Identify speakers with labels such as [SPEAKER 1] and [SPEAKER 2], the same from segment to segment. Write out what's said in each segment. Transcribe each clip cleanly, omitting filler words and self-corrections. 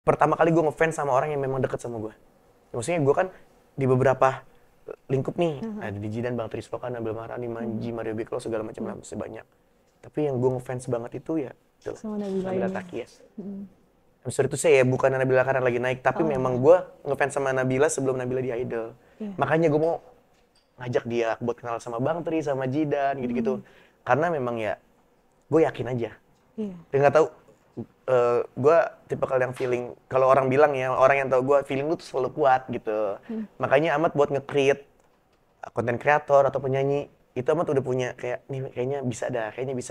[SPEAKER 1] pertama kali gue ngefans sama orang yang memang deket sama gue. Maksudnya gue kan di beberapa lingkup nih, ada di Jidan, Bang Trisloka, Nabil Maharani, Manji, Mario Beklo, segala macam lah, masih banyak. Tapi yang gue ngefans banget itu ya
[SPEAKER 2] sama Nabila
[SPEAKER 1] Takias. I'm sorry to say ya, bukan Nabila karena lagi naik, tapi memang gue ngefans sama Nabila sebelum Nabila di Idol. Makanya gue mau ngajak dia buat kenal sama Bang Tri, sama Jidan, gitu-gitu. Karena memang ya, gue yakin aja. Dia nggak tahu, gue tipe yang feeling, kalau orang bilang ya, orang yang tahu gue, feeling lu tuh selalu kuat gitu. Makanya Amat buat nge-create konten kreator atau penyanyi, itu Amat udah punya kayak, nih kayaknya bisa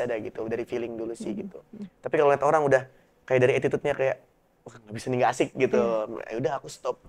[SPEAKER 1] dah gitu, dari feeling dulu sih gitu. Tapi kalau lihat orang udah kayak dari attitude-nya kayak, wah nggak bisa nih, nggak asik gitu, ya udah aku stop.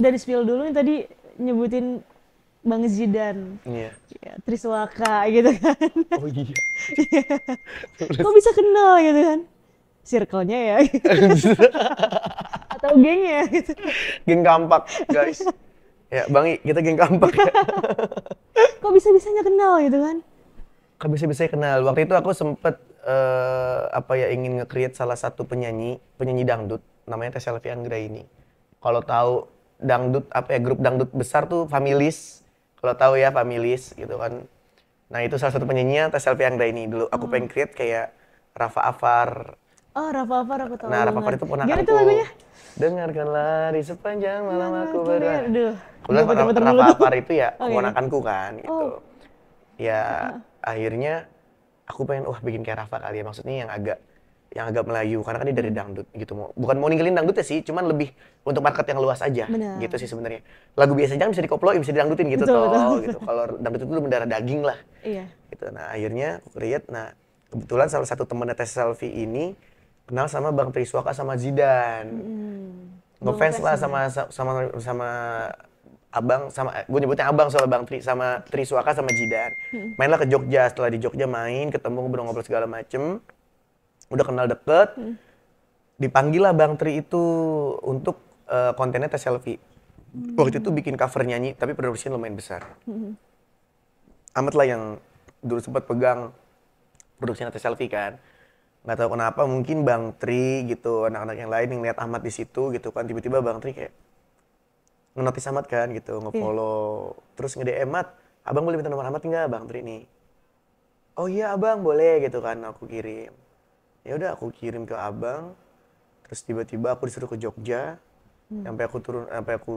[SPEAKER 2] Udah di-spill dulu nih tadi nyebutin Bang Zidan.
[SPEAKER 1] Iya.
[SPEAKER 2] Ya, Triswaka gitu kan.
[SPEAKER 1] Oh iya.
[SPEAKER 2] Kok bisa kenal gitu kan? Circle-nya ya. Atau gengnya gitu.
[SPEAKER 1] Geng Kampak, guys. Ya, Bang I, kita geng Kampak ya.
[SPEAKER 2] Kok bisa-bisanya kenal gitu kan?
[SPEAKER 1] Kok bisa-bisanya kenal. Waktu itu aku sempet ingin nge-create salah satu penyanyi dangdut, namanya Teh Selvi Anggraini. Kalau tahu dangdut grup dangdut besar tuh Familis. Kalau tahu ya Familis gitu kan. Nah, itu salah satu penyanyinya Teh Selvi Anggraini. Dulu aku pengen create kayak Rafa Afar.
[SPEAKER 2] Oh, Rafa Afar aku tahu.
[SPEAKER 1] Nah, Rafa Afar itu ponakanku.
[SPEAKER 2] Gimana tuh lagunya?
[SPEAKER 1] Dengarkanlah di sepanjang malam aku berada.
[SPEAKER 2] Aduh.
[SPEAKER 1] Rafa Afar itu ya keponakanku kan gitu. Ya akhirnya aku pengen bikin kayak Rafa kali ya, maksudnya yang agak Melayu karena kan dia dari dangdut gitu. Bukan mau ninggalin dangdut ya sih, cuman lebih untuk market yang luas aja.
[SPEAKER 2] Bener.
[SPEAKER 1] Gitu sih sebenarnya. Lagu biasa jangan bisa dikoploin, bisa didangdutin gitu gitu. Kalau dangdut itu mendarah daging lah.
[SPEAKER 2] Iya.
[SPEAKER 1] Gitu. Nah, akhirnya aku create. Nah, kebetulan salah satu temennya Teh Selvi ini kenal sama Bang Triswaka sama Zidan. Ngefans lah sama abang, sama gue nyebutnya abang soal Bang Tri sama Triswaka sama Zidan. Mainlah ke Jogja, setelah di Jogja main, ketemu ngobrol-ngobrol segala macem. Udah kenal deket, dipanggil lah Bang Tri itu untuk kontennya Teh Selvi. Waktu itu bikin cover nyanyi, tapi produksinya lumayan besar. Amat lah yang dulu sempat pegang produksinya Teh Selvi kan. Nggak tahu kenapa, mungkin Bang Tri gitu, anak-anak yang lain yang lihat Amat di situ gitu kan, tiba-tiba Bang Tri kayak nge-notice Amat kan gitu, nge-follow, terus nge-DM Amat, abang boleh minta nomor Amat nggak Bang Tri nih? Oh iya abang boleh gitu kan, aku kirim. Ya udah aku kirim ke abang, terus tiba-tiba aku disuruh ke Jogja, sampai aku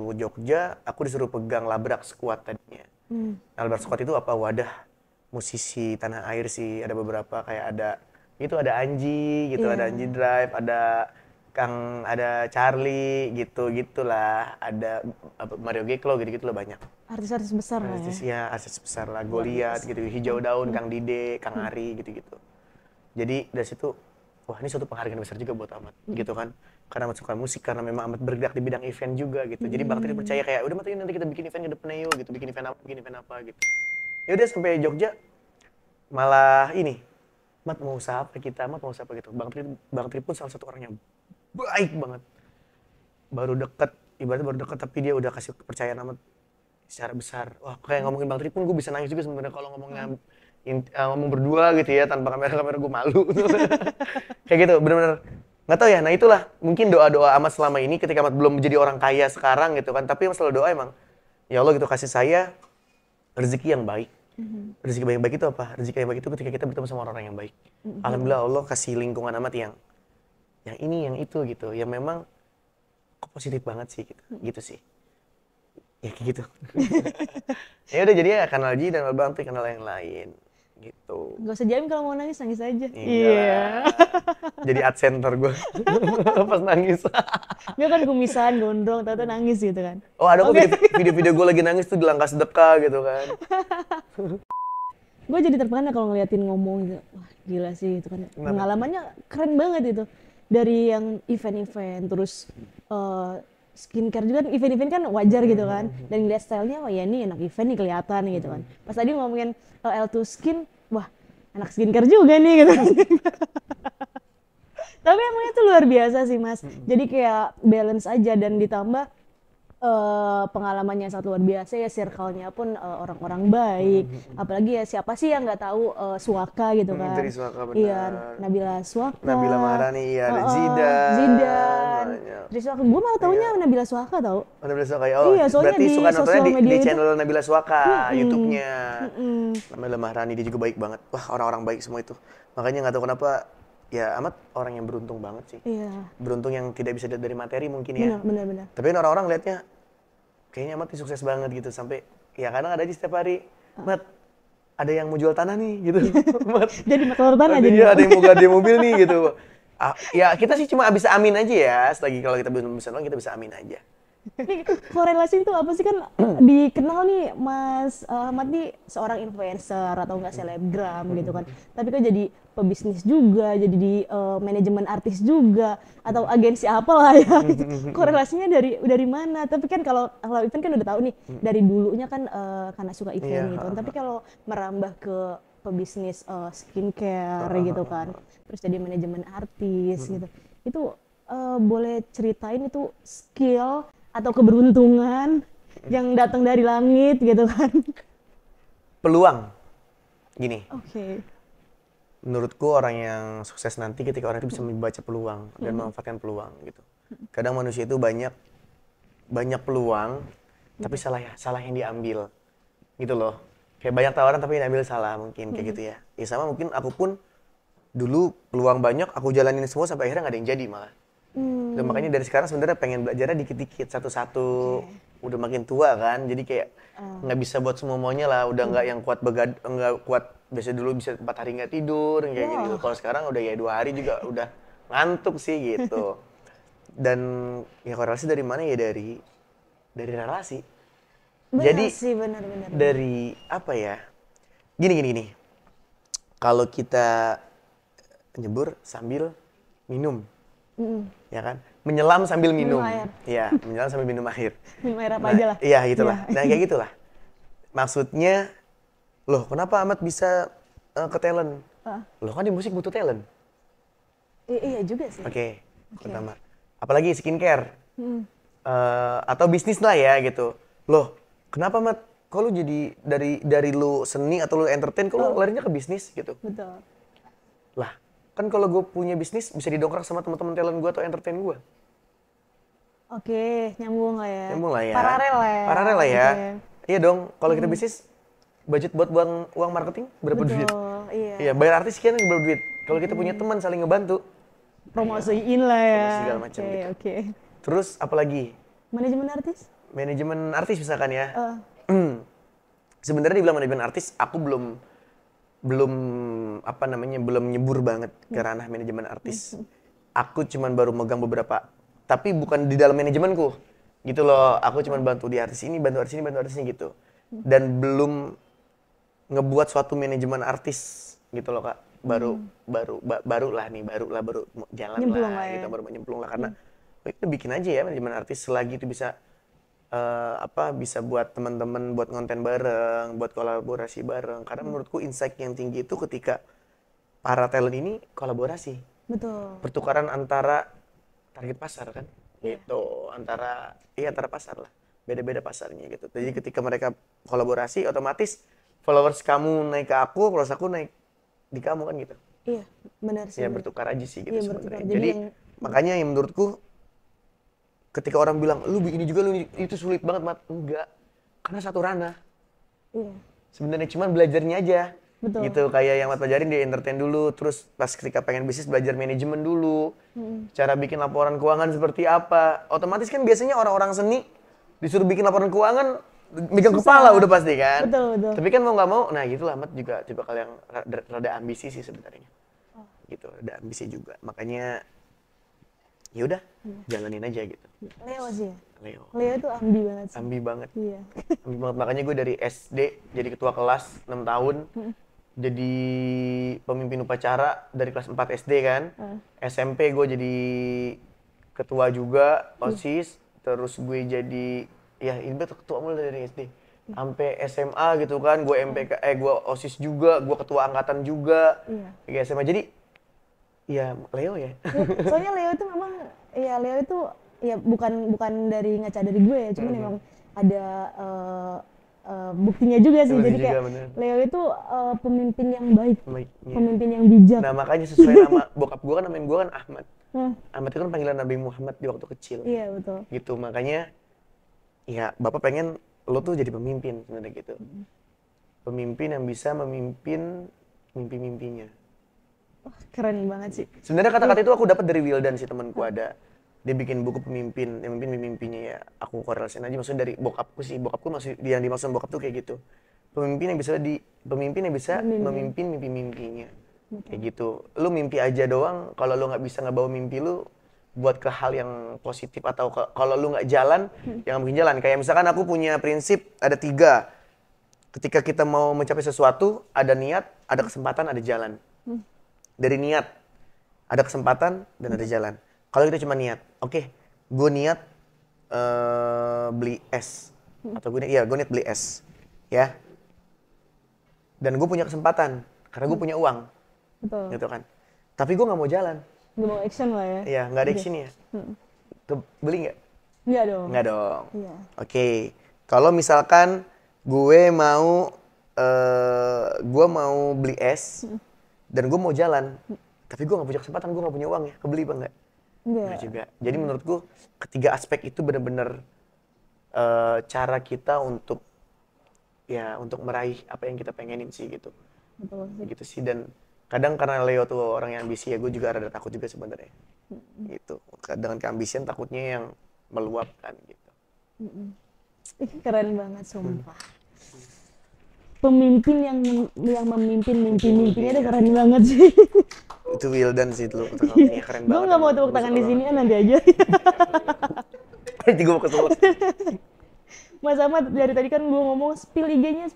[SPEAKER 1] ke Jogja, aku disuruh pegang Labrak Squad tadinya. Labrak Squad itu wadah musisi tanah air sih, ada beberapa kayak ada Anji gitu, ada Anji Drive, ada Charlie gitulah, ada Mario Geklo gitu lah banyak.
[SPEAKER 2] Artis-artis besar lah ya.
[SPEAKER 1] Artis besar lah, Goliat gitu, Hijau Daun, Kang Dide, Kang Ari gitu. Jadi dari situ, wah ini suatu penghargaan besar juga buat Amat gitu kan. Karena Amat suka musik, karena memang Amat bergerak di bidang event juga gitu. Jadi Bang Tri percaya kayak, udah Mat nanti kita bikin event ke depannya yuk gitu, bikin event apa gitu. Ya udah sampai Jogja, malah ini, Mat mau usaha apa gitu. Bang Tri pun salah satu orang yang baik banget. Ibaratnya baru deket tapi dia udah kasih kepercayaan Amat secara besar. Wah kayak ngomongin Bang Tri pun gue bisa nangis juga sebenarnya kalau ngomong berdua gitu ya, tanpa kamera gue malu. Kayak gitu, bener-bener. Nggak tahu ya, nah itulah mungkin doa-doa Amat selama ini ketika Amat belum menjadi orang kaya sekarang gitu kan. Tapi selalu doa emang, ya Allah gitu kasih saya rezeki yang baik. Rezeki yang baik itu apa? Rezeki yang baik itu ketika kita bertemu sama orang-orang yang baik. Alhamdulillah Allah kasih lingkungan Amat yang ini, yang itu gitu. Yang memang kok positif banget sih gitu. Gitu sih. Ya kayak gitu. Ya udah jadi ya kenal Ji dan Bang Tri, kenal yang lain gitu.
[SPEAKER 2] Gak usah jaim kalau mau nangis aja.
[SPEAKER 1] Iya. Jadi ad center gue pas nangis.
[SPEAKER 2] Dia kan kumisan, gondrong, tahu nangis gitu kan.
[SPEAKER 1] Oh ada kok video-video gue lagi nangis tuh di langkah sedekah gitu kan.
[SPEAKER 2] Gue jadi terpana kalau ngeliatin ngomong gitu. Wah gila sih itu kan. Pengalamannya keren banget itu. Dari yang event-event, terus skincare juga event-event kan wajar gitu kan. Dan ngeliat stylenya, wah ya ini anak event nih kelihatan gitu kan. Pas tadi ngomongin L2 Skin, wah anak skincare juga nih gitu. Tapi emang itu luar biasa sih Mas. Jadi kayak balance aja dan ditambah pengalamannya sangat luar biasa ya, circle-nya pun orang-orang baik. Apalagi ya siapa sih yang nggak tahu Suaka gitu kan.
[SPEAKER 1] Tri Suaka benar.
[SPEAKER 2] Iya, Nabila Suaka.
[SPEAKER 1] Nabila Maharani, iya ada Zidan.
[SPEAKER 2] Zidan. Tri Suaka, gue malah taunya Nabila Suaka tau.
[SPEAKER 1] Oh, Nabila Suaka ya. Oh,
[SPEAKER 2] iya, soalnya
[SPEAKER 1] berarti
[SPEAKER 2] di
[SPEAKER 1] suka nontonnya
[SPEAKER 2] sosial media
[SPEAKER 1] di
[SPEAKER 2] itu.
[SPEAKER 1] channel Nabila Suaka, YouTube-nya. Nabila Maharani dia juga baik banget. Wah, orang-orang baik semua itu. Makanya nggak tahu kenapa ya Amat orang yang beruntung banget sih.
[SPEAKER 2] Iya.
[SPEAKER 1] Beruntung yang tidak bisa dilihat dari materi mungkin ya.
[SPEAKER 2] Benar.
[SPEAKER 1] Tapi kan orang-orang lihatnya kayaknya Amat sukses banget gitu sampai ya kadang ada aja setiap hari, Mat ada yang mau jual tanah nih gitu. Mat,
[SPEAKER 2] jadi maklar tanah jadi.
[SPEAKER 1] Iya, ada yang mau ganti mobil nih gitu. Ya kita sih cuma bisa amin aja ya. Selagi kalau kita belum bisa uang kita bisa amin aja.
[SPEAKER 2] Ini korelasi itu apa sih kan dikenal nih Mas Ahmad nih seorang influencer atau enggak selebgram gitu kan. Tapi kan jadi pebisnis juga, jadi di manajemen artis juga atau agensi apalah ya. Korelasinya dari mana? Tapi kan kalau event kan udah tahu nih dari dulunya kan karena suka event gitu. Tapi kalau merambah ke pebisnis skincare gitu kan. Terus jadi manajemen artis gitu. Itu boleh ceritain itu skill atau keberuntungan yang datang dari langit gitu kan?
[SPEAKER 1] Peluang, gini.
[SPEAKER 2] Oke.
[SPEAKER 1] Menurutku orang yang sukses nanti ketika orang itu bisa membaca peluang dan memanfaatkan peluang gitu. Kadang manusia itu banyak peluang, tapi salah yang diambil, gitu loh. Kayak banyak tawaran tapi yang diambil salah mungkin kayak gitu ya. Ya sama mungkin aku pun dulu peluang banyak, aku jalanin semua sampai akhirnya nggak ada yang jadi malah. Dan makanya dari sekarang sebenarnya pengen belajarnya dikit-dikit, satu-satu. Udah makin tua kan, jadi kayak nggak bisa buat semua maunya lah. Udah nggak yang nggak kuat. Biasa dulu bisa 4 hari nggak tidur, kayak gitu. Kalau sekarang udah ya 2 hari juga udah ngantuk sih gitu. Dan ya korelasi dari mana ya dari relasi. Jadi
[SPEAKER 2] benar.
[SPEAKER 1] dari apa ya? Gini. Kalau kita nyebur sambil minum. Ya kan, menyelam sambil minum
[SPEAKER 2] air.
[SPEAKER 1] Ya, menyelam sambil minum air.
[SPEAKER 2] Minum air apa aja lah.
[SPEAKER 1] Iya gitulah. Nah kayak gitulah. Maksudnya, loh kenapa Amat bisa ke talent? Loh kan di musik butuh talent.
[SPEAKER 2] Iya juga sih.
[SPEAKER 1] Oke. Pertama. Apalagi skincare atau bisnis lah ya gitu. Loh kenapa Amat? Kok lu jadi dari lu seni atau lu entertain, kok lu larinya ke bisnis gitu?
[SPEAKER 2] Betul.
[SPEAKER 1] Lah kan kalau gue punya bisnis bisa didongkrak sama teman-teman talent gue atau entertain gue.
[SPEAKER 2] Oke, nyambung lah ya.
[SPEAKER 1] Nyambung lah ya.
[SPEAKER 2] Paralel lah ya.
[SPEAKER 1] Iya dong, kalau kita bisnis budget buat uang marketing berapa duit?
[SPEAKER 2] Iya.
[SPEAKER 1] Iya, bayar artis sekian berapa duit? Kalau kita punya teman saling ngebantu.
[SPEAKER 2] Promosiin lah ya.
[SPEAKER 1] Promosi segala macam gitu.
[SPEAKER 2] Oke.
[SPEAKER 1] Terus apalagi?
[SPEAKER 2] Manajemen artis?
[SPEAKER 1] Manajemen artis misalkan ya. Sebenarnya dibilang manajemen artis, aku belum nyebur banget ke ranah manajemen artis. Aku cuman baru megang beberapa, tapi bukan di dalam manajemenku. Gitu loh, aku cuman bantu di artis ini, bantu artis ini gitu. Dan belum ngebuat suatu manajemen artis gitu loh Kak. Baru jalan
[SPEAKER 2] Nyemplung
[SPEAKER 1] lah
[SPEAKER 2] ya.
[SPEAKER 1] gitu, baru menyemplung lah karena itu bikin aja ya manajemen artis selagi itu bisa bisa buat teman-teman buat konten bareng, buat kolaborasi bareng. Karena menurutku insight yang tinggi itu ketika para talent ini kolaborasi.
[SPEAKER 2] Betul.
[SPEAKER 1] Pertukaran antara target pasar kan, gitu. Antara pasar lah, beda-beda pasarnya gitu. Jadi ketika mereka kolaborasi, otomatis followers kamu naik ke aku, followers aku naik di kamu kan gitu.
[SPEAKER 2] Iya, benar sih.
[SPEAKER 1] Ya bertukar aja sih gitu sebenarnya.
[SPEAKER 2] Jadi
[SPEAKER 1] makanya yang menurutku ketika orang bilang, lu ini juga lu itu sulit banget, Mat. Enggak. Karena satu ranah.
[SPEAKER 2] Iya.
[SPEAKER 1] Sebenarnya cuma belajarnya aja.
[SPEAKER 2] Betul.
[SPEAKER 1] Gitu, kayak yang Mat pelajarin dia entertain dulu, terus pas ketika pengen bisnis belajar manajemen dulu. Cara bikin laporan keuangan seperti apa. Otomatis kan biasanya orang-orang seni disuruh bikin laporan keuangan megang
[SPEAKER 2] Susah.
[SPEAKER 1] kepala udah pasti kan.
[SPEAKER 2] Betul.
[SPEAKER 1] Tapi kan mau nggak mau, nah gitu lah Mat juga tipe kalian yang rada ambisi sih sebenarnya. Gitu, ada ambisi juga. Makanya ya udah jalanin aja gitu.
[SPEAKER 2] Leo sih ya.
[SPEAKER 1] Leo
[SPEAKER 2] Itu ambi banget sih.
[SPEAKER 1] ambi banget.
[SPEAKER 2] Iya.
[SPEAKER 1] Ambi banget, makanya gue dari SD jadi ketua kelas 6 tahun. Jadi pemimpin upacara dari kelas 4 SD kan. SMP gue jadi ketua juga OSIS, terus gue jadi ya ini betul ketua mulai dari SD sampai SMA gitu kan. Gue gue OSIS juga, gue ketua angkatan juga. Di SMA. Jadi ya Leo ya.
[SPEAKER 2] Soalnya Leo itu memang ya Leo itu ya bukan dari ngaca dari gue ya, cuman memang ada buktinya juga sih.
[SPEAKER 1] Bukti
[SPEAKER 2] Jadi
[SPEAKER 1] juga,
[SPEAKER 2] kayak
[SPEAKER 1] bener.
[SPEAKER 2] Leo itu pemimpin yang baik,
[SPEAKER 1] Baiknya.
[SPEAKER 2] pemimpin yang bijak.
[SPEAKER 1] Nah makanya sesuai nama bokap gue kan, namain gue kan Ahmad. Ahmad itu kan panggilan Nabi Muhammad di waktu kecil.
[SPEAKER 2] Iya betul.
[SPEAKER 1] Gitu, makanya ya bapak pengen lo tuh jadi pemimpin sebenarnya gitu. Pemimpin yang bisa memimpin mimpi-mimpinya.
[SPEAKER 2] Wah, keren banget sih.
[SPEAKER 1] Sebenarnya kata-kata itu aku dapat dari Wildan sih, temanku ada. Dia bikin buku pemimpin, yang memimpin mimpinya ya. Aku korelasiin aja maksudnya dari bokapku sih. Bokapku masih yang dimaksud bokap tuh kayak gitu. Pemimpin yang bisa memimpin mimpi-mimpinya. Kayak gitu. Lu mimpi aja doang, kalau lu nggak bisa ngebawa mimpi lu buat ke hal yang positif, atau kalau lu nggak jalan, jangan bikin jalan. Kayak misalkan aku punya prinsip ada 3. Ketika kita mau mencapai sesuatu, ada niat, ada kesempatan, ada jalan. Dari niat, ada kesempatan, dan ada jalan. Kalau kita cuma niat, oke, gue niat beli es. Atau gue niat beli es. Ya. Dan gue punya kesempatan, karena gue punya uang.
[SPEAKER 2] Betul.
[SPEAKER 1] Gitu kan. Tapi gue nggak mau jalan.
[SPEAKER 2] Nggak mau action lah ya.
[SPEAKER 1] Iya, nggak ada action ya. Beli nggak?
[SPEAKER 2] Nggak dong.
[SPEAKER 1] Nggak dong.
[SPEAKER 2] Iya.
[SPEAKER 1] Oke. Kalau misalkan gue mau beli es, dan gue mau jalan, tapi gue nggak punya kesempatan, gue nggak punya uang ya, kebeli apa enggak? Enggak juga. Jadi menurutku ketiga aspek itu benar-benar cara kita untuk meraih apa yang kita pengenin sih gitu.
[SPEAKER 2] Betul.
[SPEAKER 1] Gitu sih. Dan kadang karena Leo tuh orang yang ambisi ya, gue juga rada takut juga sebenarnya. Gitu. Dengan keambisian takutnya yang meluapkan gitu.
[SPEAKER 2] Keren banget sumpah. Pemimpin yang memimpin mimpi-mimpinya udah keren banget sih.
[SPEAKER 1] Itu Wildan sih dulu, ya, keren banget.
[SPEAKER 2] Gue nggak mau tepuk tangan di sini kan, nanti aja.
[SPEAKER 1] Nanti gue mau kesel.
[SPEAKER 2] Mas Ahmad dari tadi kan gue ngomong spill IG-nya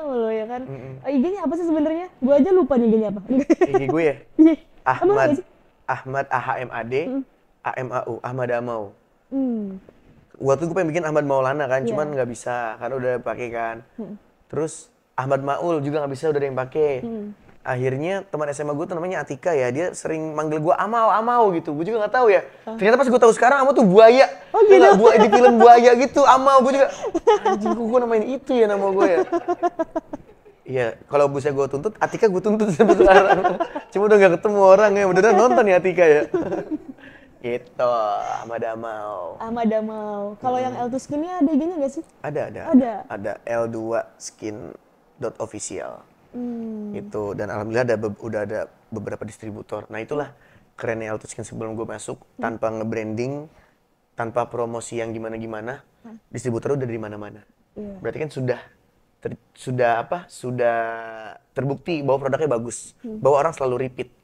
[SPEAKER 2] lo ya kan. IG-nya apa sih sebenarnya? Gue aja lupa nih IG-nya apa.
[SPEAKER 1] IG gue ya?
[SPEAKER 2] Emang nggak sih?
[SPEAKER 1] Ahmad AHMAD AMAU Ahmad Amau.
[SPEAKER 2] Hmm.
[SPEAKER 1] Waktu gue pengen bikin Ahmad Maulana kan, cuman nggak bisa karena udah pakai kan. Terus Ahmad Maul juga nggak bisa, udah ada yang pakai. Akhirnya teman SMA gue tuh namanya Atika ya, dia sering manggil gue Amau gitu. Gue juga nggak tahu ya. Ternyata pas gue tahu sekarang Amau tuh buaya.
[SPEAKER 2] Oh gitu.
[SPEAKER 1] Di film buaya gitu Amau. Gue juga anjing, gue namain itu ya nama gue ya. Iya, kalau bisa gue tuntut, Atika gue tuntut sampai sekarang. Cuma udah nggak ketemu orang ya, beneran nonton ya Atika ya. Gitu, Ahmad Amau.
[SPEAKER 2] Ahmad Amau. Kalau yang L2 Skin-nya ada IG-nya nggak sih?
[SPEAKER 1] Ada L2skin.official. Gitu. Dan alhamdulillah udah ada beberapa distributor. Nah itulah kerennya L2 Skin sebelum gue masuk, tanpa nge-branding, tanpa promosi yang gimana-gimana, distributor udah dari mana-mana. Berarti kan sudah terbukti bahwa produknya bagus, bahwa orang selalu repeat.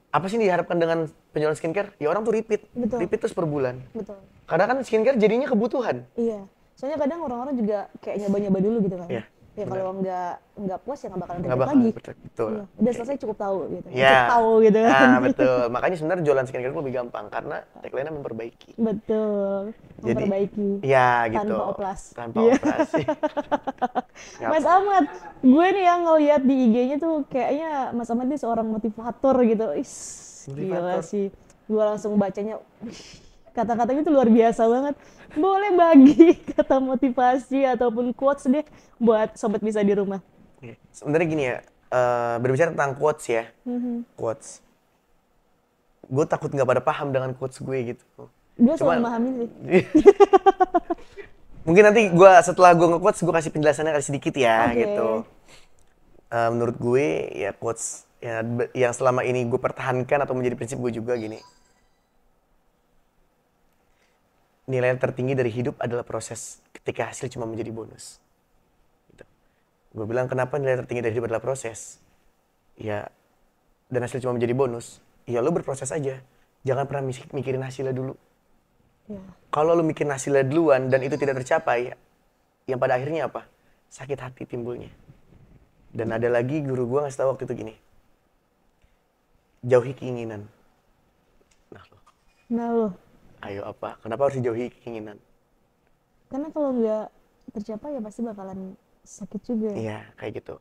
[SPEAKER 1] Apa sih yang diharapkan dengan penjualan skincare? Ya orang tuh repeat.
[SPEAKER 2] Betul.
[SPEAKER 1] Repeat terus per bulan.
[SPEAKER 2] Betul.
[SPEAKER 1] Karena kan skincare jadinya kebutuhan.
[SPEAKER 2] Iya. Soalnya kadang orang-orang juga kayak nyoba-nyoba dulu gitu kan.
[SPEAKER 1] Iya.
[SPEAKER 2] Ya kalau nggak puas ya nggak bakalan
[SPEAKER 1] Nggak
[SPEAKER 2] repeat
[SPEAKER 1] bakal
[SPEAKER 2] lagi.
[SPEAKER 1] betul.
[SPEAKER 2] Iya. Udah selesai cukup tahu gitu.
[SPEAKER 1] Iya.
[SPEAKER 2] Cukup tahu gitu kan.
[SPEAKER 1] Nah, betul. Makanya sebenarnya jualan skincare itu lebih gampang karena tagline-nya memperbaiki.
[SPEAKER 2] Betul. Memperbaiki.
[SPEAKER 1] Iya gitu.
[SPEAKER 2] Tanpa oplas.
[SPEAKER 1] Tanpa
[SPEAKER 2] Iya.
[SPEAKER 1] operasi.
[SPEAKER 2] Mas Ahmad, gue nih yang ngeliat di IG-nya tuh kayaknya Mas Ahmad nih seorang motivator gitu. Gila sih. Gue langsung bacanya, kata-katanya tuh luar biasa banget. Boleh bagi kata motivasi ataupun quotes deh buat sobat bisa di rumah.
[SPEAKER 1] Sebenarnya gini ya, berbicara tentang quotes ya. Quotes. Gue takut nggak pada paham dengan quotes gue gitu.
[SPEAKER 2] Gue selalu memahami sih.
[SPEAKER 1] Mungkin nanti setelah gue nge-quotes, gue kasih penjelasannya kali sedikit ya gitu. Menurut gue ya quotes yang selama ini gue pertahankan atau menjadi prinsip gue juga gini. nilai tertinggi dari hidup adalah proses ketika hasil cuma menjadi bonus. Gitu. Gue bilang kenapa nilai tertinggi dari hidup adalah proses? Ya, dan hasil cuma menjadi bonus. Ya lo berproses aja. Jangan pernah mikirin hasilnya dulu.
[SPEAKER 2] Ya.
[SPEAKER 1] Kalau lo mikirin hasilnya duluan dan itu tidak tercapai, yang pada akhirnya apa? Sakit hati timbulnya. Dan ada lagi guru gue ngasih tahu waktu itu gini. Jauhi keinginan.
[SPEAKER 2] Nah lo.
[SPEAKER 1] Ayo apa? Kenapa harus dijauhi keinginan?
[SPEAKER 2] Karena kalau nggak tercapai ya pasti bakalan sakit juga.
[SPEAKER 1] Iya, kayak gitu.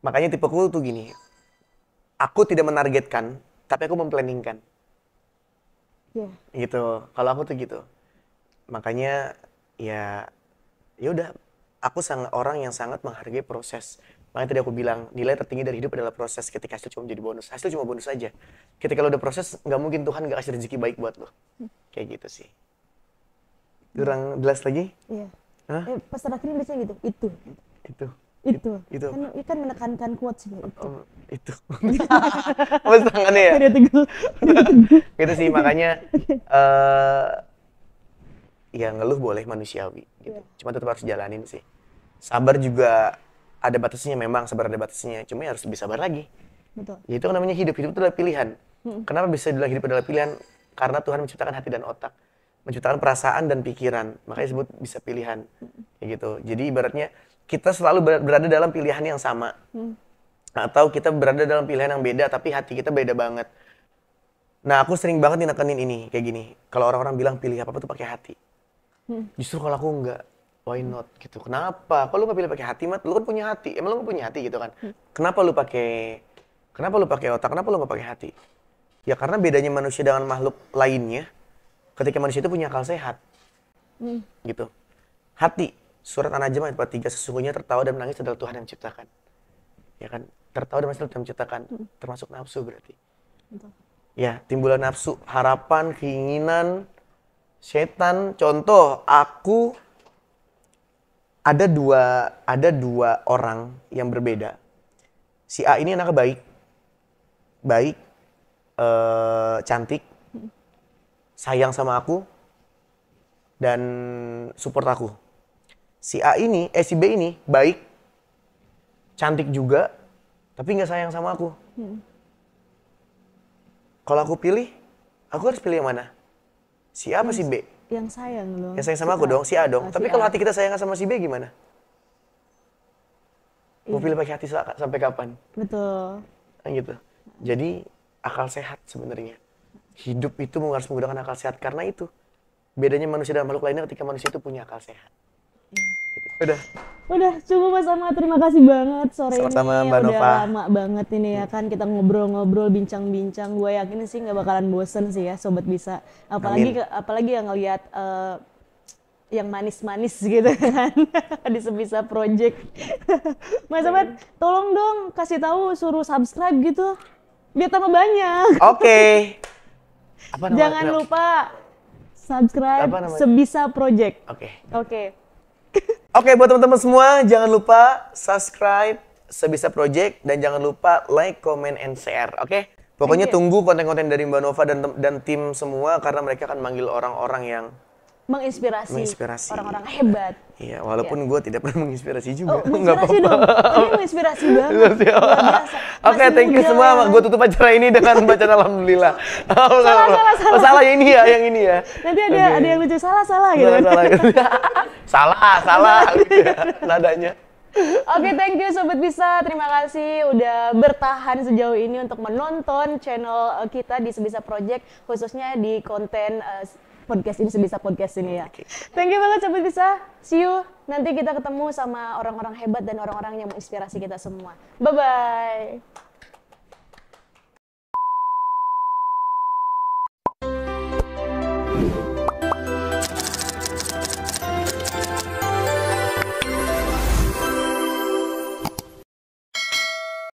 [SPEAKER 1] Makanya tipeku tuh gini. Aku tidak menargetkan, tapi aku memplanningkan.
[SPEAKER 2] Iya.
[SPEAKER 1] Gitu. Kalau aku tuh gitu. Makanya ya udah. Aku orang yang sangat menghargai proses. Makanya tadi aku bilang nilai tertinggi dari hidup adalah proses. Ketika hasil cuma menjadi bonus, hasil cuma bonus aja. Ketika lo udah proses, nggak mungkin Tuhan nggak kasih rezeki baik buat lo. Kayak gitu sih. Kurang jelas lagi?
[SPEAKER 2] Iya.
[SPEAKER 1] Hah?
[SPEAKER 2] Pas terakhir biasanya gitu.
[SPEAKER 1] Itu.
[SPEAKER 2] Itu. Kan menekankan quotes gitu.
[SPEAKER 1] Oh, itu. Apa tangannya ya?
[SPEAKER 2] Dia teguh.
[SPEAKER 1] Gitu sih, makanya ya ngeluh boleh manusiawi gitu. Cuma tetap harus jalanin sih. Sabar juga ada batasnya, memang sabar ada batasnya. Cuma ya harus lebih sabar lagi.
[SPEAKER 2] Betul.
[SPEAKER 1] Ya itu kan namanya hidup. Hidup itu adalah pilihan. Kenapa bisa dibilang hidup adalah pilihan? Karena Tuhan menciptakan hati dan otak. Menciptakan perasaan dan pikiran. Makanya disebut bisa pilihan. Kayak gitu. Jadi ibaratnya kita selalu berada dalam pilihan yang sama. Atau kita berada dalam pilihan yang beda, tapi hati kita beda banget. Nah, aku sering banget nekenin ini, kayak gini. Kalau orang-orang bilang pilih apa-apa tuh pakai hati. Justru kalau aku enggak, why not gitu. Kenapa? Kalau lu nggak pilih pakai hati, Mat? Lu kan punya hati. Emang lu nggak punya hati gitu kan? Kenapa lu pakai otak? Kenapa lu nggak pakai hati? Ya karena bedanya manusia dengan makhluk lainnya, ketika manusia itu punya akal sehat. Gitu. Hati. Surat An-Najm ayat 43, sesungguhnya tertawa dan menangis adalah Tuhan yang menciptakan. Ya kan? Tertawa dan menangis adalah Tuhan yang menciptakan. Termasuk nafsu berarti.
[SPEAKER 2] Betul.
[SPEAKER 1] Ya, timbulan nafsu, harapan, keinginan, setan. Contoh, aku ada dua orang yang berbeda. Si A ini anaknya baik, cantik, sayang sama aku, dan support aku. Si B ini baik, cantik juga, tapi nggak sayang sama aku. Kalau aku pilih, aku harus pilih yang mana? Si A apa si B?
[SPEAKER 2] Yang sayang dong.
[SPEAKER 1] Yang sayang sama aku dong, si A dong. Tapi kalau hati kita sayang sama si B gimana? Mau pilih pakai hati sampai kapan?
[SPEAKER 2] Betul.
[SPEAKER 1] Nah, gitu. Jadi akal sehat sebenarnya. Hidup itu harus menggunakan akal sehat karena itu bedanya manusia dan makhluk lainnya ketika manusia itu punya akal sehat. Gitu.
[SPEAKER 2] Udah cukup Mas Ahmad, terima kasih banget sore
[SPEAKER 1] Sama-sama,
[SPEAKER 2] ini.
[SPEAKER 1] Mbak
[SPEAKER 2] Udah
[SPEAKER 1] Nova.
[SPEAKER 2] lama banget ini ya kan kita ngobrol-ngobrol, bincang-bincang. Gue yakin sih nggak bakalan bosen sih ya Sobat Bisa. Apalagi yang ngelihat yang manis-manis gitu kan di Sebisa Project. Mas Ahmad, tolong dong kasih tahu, suruh subscribe gitu biar tambah banyak.
[SPEAKER 1] Oke.
[SPEAKER 2] Jangan lupa subscribe Sebisa Project.
[SPEAKER 1] Oke, buat teman-teman semua, jangan lupa subscribe Sebisa Project dan jangan lupa like, comment, and share. Oke? Pokoknya tunggu konten-konten dari Mbak Nova dan tim semua karena mereka akan manggil orang-orang yang
[SPEAKER 2] menginspirasi orang-orang hebat.
[SPEAKER 1] Iya, walaupun gue tidak pernah menginspirasi juga.
[SPEAKER 2] Menginspirasi dong. Ini menginspirasi banget.
[SPEAKER 1] Oke, thank you semua. Gue tutup acara ini dengan bacaan alhamdulillah. Salah yang ini ya.
[SPEAKER 2] Nanti ada yang lucu salah gitu.
[SPEAKER 1] Salah gitu ya, nadanya.
[SPEAKER 2] Oke, thank you Sobat Bisa. Terima kasih udah bertahan sejauh ini untuk menonton channel kita di Sebisa Project, khususnya di konten podcast ini, Sebisa Podcast ini ya. Thank you banget Sobat Bisa. See you. Nanti kita ketemu sama orang-orang hebat dan orang-orang yang menginspirasi kita semua. Bye-bye.